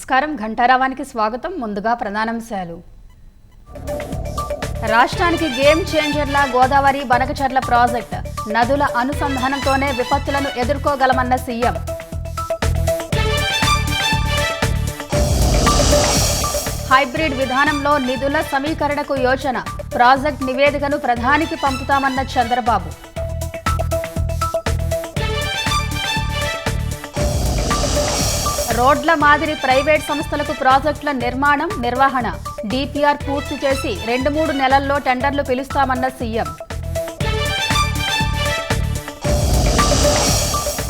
నమస్కారం. ఘంటారావానికి స్వాగతం. ముందుగా ప్రధానాంశాలు. రాష్ట్రానికి గేమ్ చేంజర్ల గోదావరి బనకచర్ల ప్రాజెక్ట్. నదుల అనుసంధానంతోనే విపత్తులను ఎదుర్కోగలమన్న సీఎం. హైబ్రిడ్ విధానంలో నిధుల సమీకరణకు యోచన. ప్రాజెక్ట్ నివేదికను ప్రధానికి పంపుతామన్న చంద్రబాబు. రోడ్ల మాదిరి ప్రైవేట్ సంస్థలకు ప్రాజెక్టుల నిర్మాణం, నిర్వహణ. డిపిఆర్ పూర్తి చేసి 2-3 నెలల్లో టెండర్లు పిలుస్తామన్న సీఎం.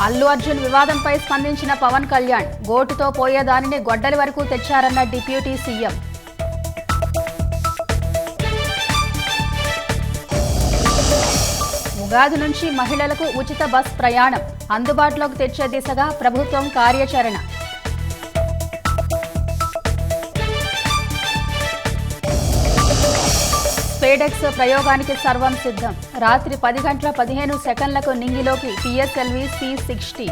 అల్లు అర్జున్ వివాదంపై స్పందించిన పవన్ కళ్యాణ్. గోటుతో పోయేదానిని గొడ్డలి వరకు తెచ్చారన్న డిప్యూటీ సీఎం. ఉగాది నుంచి మహిళలకు ఉచిత బస్ ప్రయాణం అందుబాటులోకి తెచ్చే దిశగా ప్రభుత్వం కార్యాచరణ. ఫేడెక్స్ ప్రయోగానికి సర్వం సిద్ధం. రాత్రి 10 గంటల 15 సెకండ్లకు నింగిలోకి PSLV C-60.